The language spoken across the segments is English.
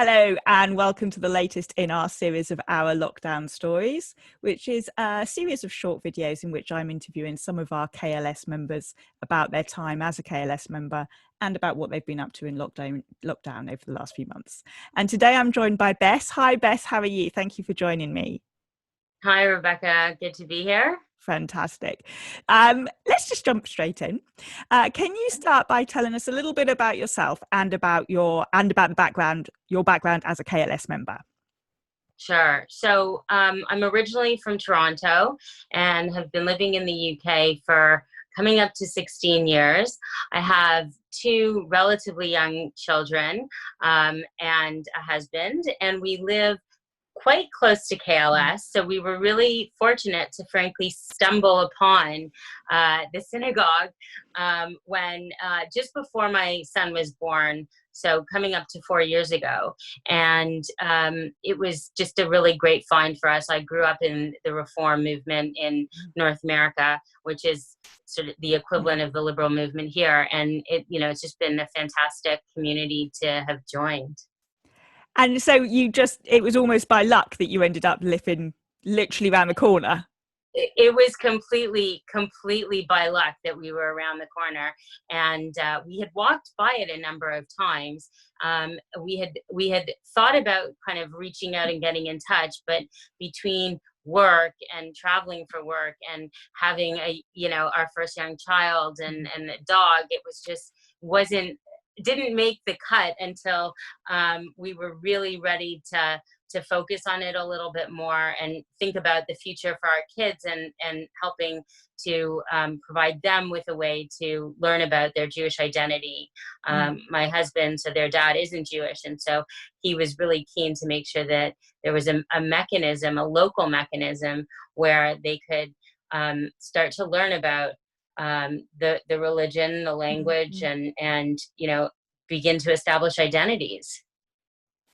Hello and welcome to the latest in our series of Our Lockdown Stories, which is a series of short videos in which I'm interviewing some of our KLS members about their time as a KLS member and about what they've been up to in lockdown over the last few months. And today I'm joined by Bess. Hi Bess, how are you? Thank you for joining me. Hi, Rebecca. Good to be here. Fantastic. Let's just jump straight in. Can you start by telling us a little bit about yourself and about your background as a KLS member? Sure. So I'm originally from Toronto and have been living in the UK for coming up to 16 years. I have two relatively young children and a husband, and we live quite close to KLS. So we were really fortunate to frankly stumble upon the synagogue when just before my son was born. So coming up to 4 years ago. And it was just a really great find for us. I grew up in the Reform movement in North America, which is sort of the equivalent of the liberal movement here. And it's just been a fantastic community to have joined. And so it was almost by luck that you ended up living literally around the corner. It was completely by luck that we were around the corner, and we had walked by it a number of times. We had thought about kind of reaching out and getting in touch, but between work and traveling for work and having our first young child and a dog, it was just didn't make the cut until we were really ready to focus on it a little bit more and think about the future for our kids and helping to provide them with a way to learn about their Jewish identity. My husband, so their dad isn't Jewish, and so he was really keen to make sure that there was a mechanism, a local mechanism, where they could start to learn about the religion, the language, and begin to establish identities.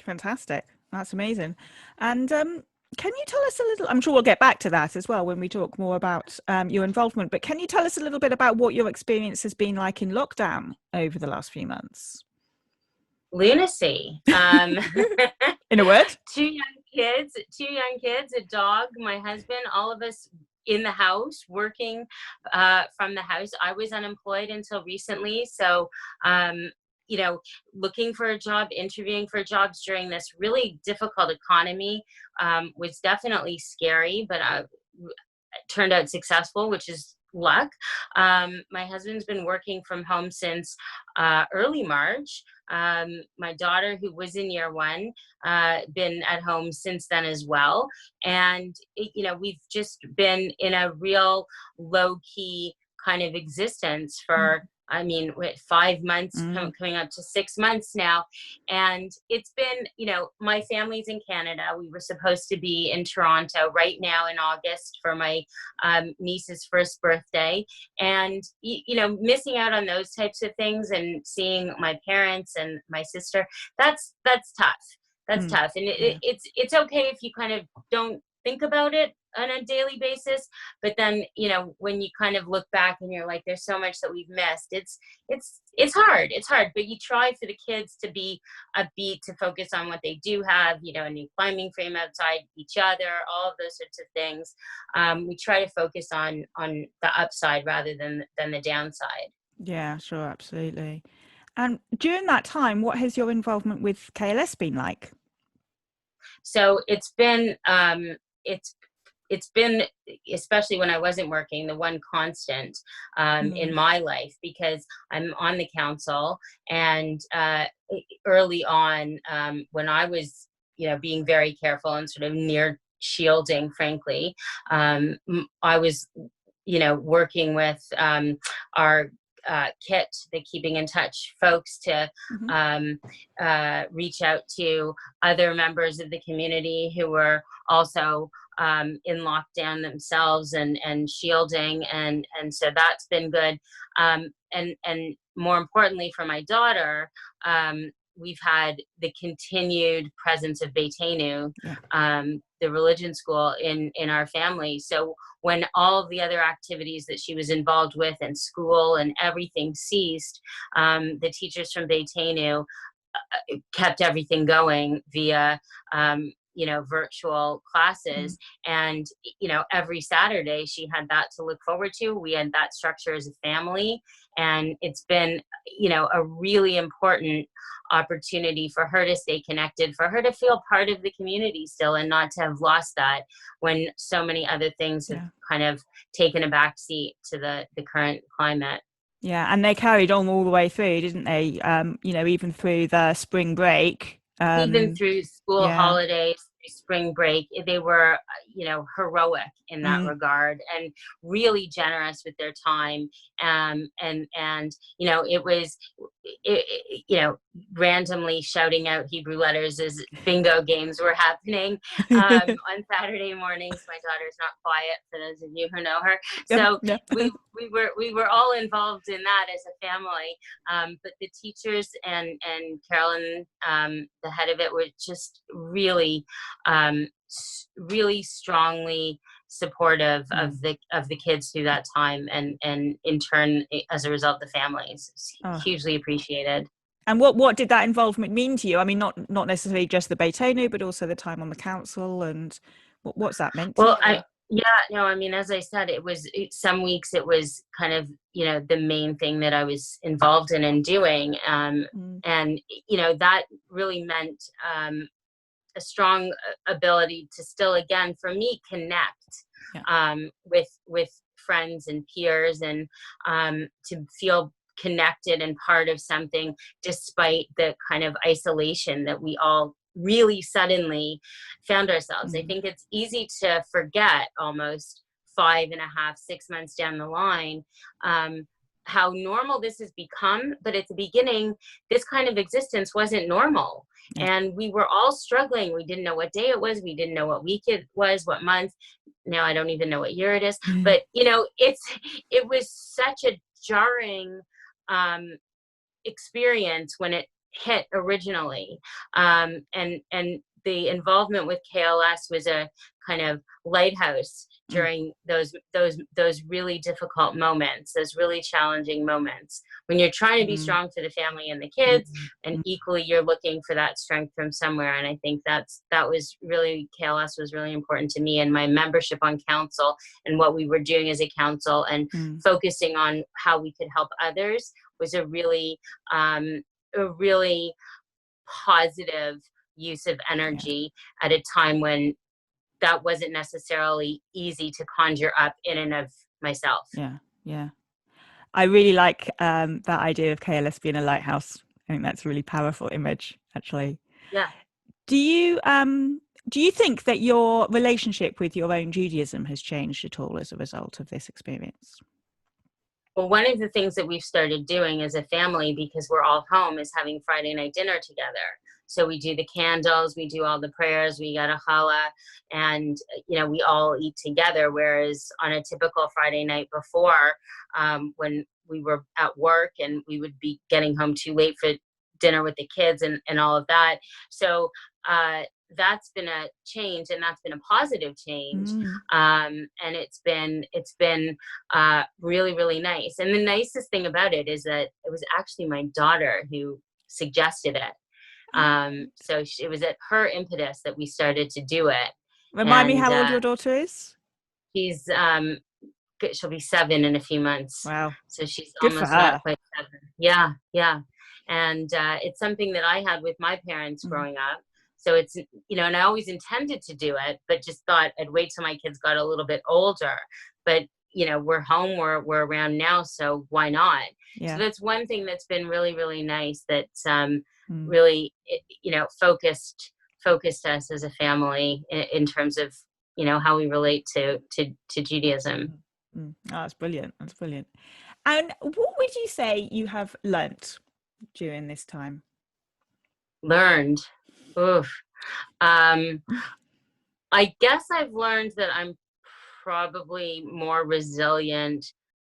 Fantastic. That's amazing. And can you tell us a little, I'm sure we'll get back to that as well when we talk more about your involvement, but can you tell us a little bit about what your experience has been like in lockdown over the last few months? Lunacy. In a word? Two young kids, a dog, my husband, all of us in the house, working from the house. I was unemployed until recently. So, looking for a job, interviewing for jobs during this really difficult economy was definitely scary, but turned out successful, which is luck. My husband's been working from home since early March. My daughter, who was in year one, been at home since then as well. And, we've just been in a real low key kind of existence for 5 months, coming up to 6 months now. And it's been, my family's in Canada. We were supposed to be in Toronto right now in August for my niece's first birthday. And, missing out on those types of things and seeing my parents and my sister, that's tough. That's tough. And it's okay if you kind of don't think about it on a daily basis, but then when you kind of look back and you're like, there's so much that we've missed. It's hard, but you try for the kids to be upbeat, to focus on what they do have, a new climbing frame outside, each other, all of those sorts of things. We try to focus on the upside rather than the downside. Yeah, sure, absolutely. And during that time, what has your involvement with KLS been like? So it's been especially when I wasn't working, the one constant in my life, because I'm on the council. And early on, when I was being very careful and sort of near shielding, frankly, I was working with our KIT, the Keeping in Touch folks, to reach out to other members of the community who were also in lockdown themselves and shielding, and so that's been good. And more importantly for my daughter, we've had the continued presence of Beitenu, the religion school in our family. So when all of the other activities that she was involved with in school and everything ceased, the teachers from Beitenu kept everything going via virtual classes. And every Saturday she had that to look forward to. We had that structure as a family, and it's been a really important opportunity for her to stay connected, for her to feel part of the community still, and not to have lost that when so many other things have kind of taken a back seat to the current climate. Yeah, and they carried on all the way through, didn't they? Even through the spring break. Even through school holidays, spring break, they were, heroic in that regard, and really generous with their time. And it was, randomly shouting out Hebrew letters as bingo games were happening on Saturday mornings. My daughter's not quiet, for those of you who know her. So we were all involved in that as a family. But the teachers and Carolyn, the head of it, were just really strongly supportive of the kids through that time, and in turn, as a result, the families. It's hugely appreciated. And what did that involvement mean to you? I mean, not necessarily just the Beitonu, but also the time on the council, and what's that meant to you? I mean, as I said, some weeks it was kind of, the main thing that I was involved in and doing. And, that really meant a strong ability to still, again, for me, connect with friends and peers, and to feel connected and part of something, despite the kind of isolation that we all really suddenly found ourselves. I think it's easy to forget, almost 5.5, 6 months down the line, how normal this has become. But at the beginning, this kind of existence wasn't normal. And we were all struggling. We didn't know what day it was. We didn't know what week it was, what month. Now I don't even know what year it is. But, it was such a jarring experience when it hit originally. And the involvement with KLS was a kind of lighthouse during those really difficult moments, those really challenging moments, when you're trying to be strong for the family and the kids, and equally you're looking for that strength from somewhere. And I think that was really, KLS was really important to me, and my membership on council, and what we were doing as a council, and focusing on how we could help others, was a really positive use of energy at a time when that wasn't necessarily easy to conjure up in and of myself. Yeah. I really like that idea of KLS being a lighthouse. I think that's a really powerful image, actually. Yeah. Do you think that your relationship with your own Judaism has changed at all as a result of this experience? Well, one of the things that we've started doing as a family, because we're all home, is having Friday night dinner together. So we do the candles, we do all the prayers, we got a challah, and we all eat together. Whereas on a typical Friday night before, when we were at work and we would be getting home too late for dinner with the kids and all of that. So that's been a change, and that's been a positive change. And it's been really, really nice. And the nicest thing about it is that it was actually my daughter who suggested it. So it was at her impetus that we started to do it. Remind me how old your daughter is? She'll be 7 in a few months. Wow. So she's Good almost for her. not quite 7. Yeah. And it's something that I had with my parents growing up. So it's, and I always intended to do it, but just thought I'd wait till my kids got a little bit older. But, we're home, we're around now, so why not? Yeah. So that's one thing that's been really, really nice, that's really, focused us as a family in terms of, how we relate to Judaism. Oh, that's brilliant. That's brilliant. And what would you say you have learnt during this time? Learned? Oof. I guess I've learned that I'm probably more resilient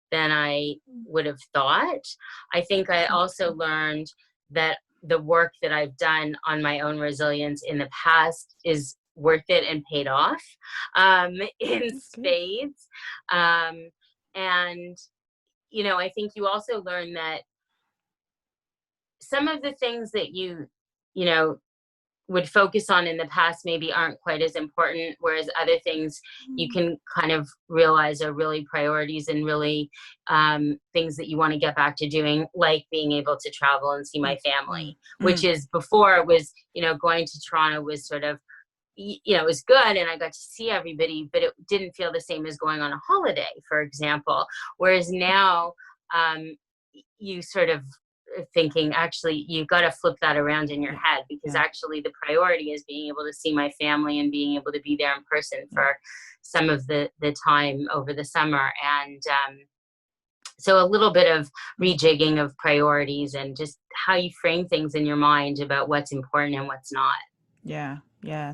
than I would have thought. I think I also learned that the work that I've done on my own resilience in the past is worth it and paid off in spades. And, I think you also learn that some of the things that you you know, would focus on in the past maybe aren't quite as important, whereas other things you can kind of realize are really priorities and really things that you want to get back to doing, like being able to travel and see my family, which is before it was, you know, going to Toronto was sort of, you know, it was good and I got to see everybody, but it didn't feel the same as going on a holiday, for example. Whereas now, you sort of thinking, actually, you've got to flip that around in your head, because actually the priority is being able to see my family and being able to be there in person for some of the time over the summer. And so a little bit of rejigging of priorities and just how you frame things in your mind about what's important and what's not. Yeah,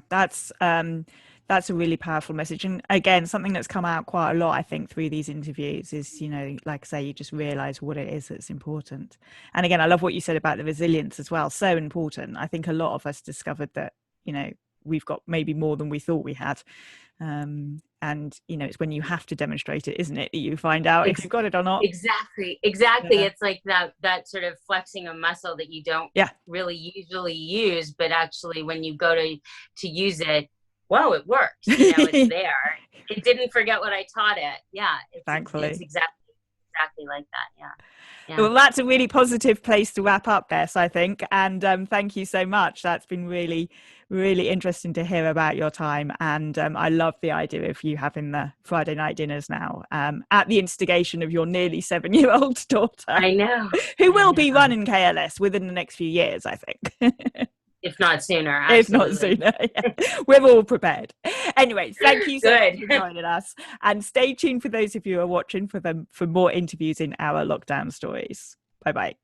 that's a really powerful message. And again, something that's come out quite a lot, I think, through these interviews is, you know, like I say, you just realize what it is that's important. And again, I love what you said about the resilience as well. So important. I think a lot of us discovered that, you know, we've got maybe more than we thought we had. And, you know, it's when you have to demonstrate it, isn't it, that you find out if you've got it or not. Exactly. It's like that sort of flexing a muscle that you don't really usually use, but actually when you go to use it, whoa, it works. You know, it's there. It didn't forget what I taught it. Yeah. Thankfully. It's exactly like that. Yeah. Well, that's a really positive place to wrap up, Bess, I think. And thank you so much. That's been really, really interesting to hear about your time. And I love the idea of you having the Friday night dinners now at the instigation of your nearly 7-year-old daughter. I know. Who will be running KLS within the next few years, I think. If not sooner. Absolutely. If not sooner. Yeah. We're all prepared. Anyway, thank you so much for joining us. And stay tuned for those of you who are watching for more interviews in our lockdown stories. Bye-bye.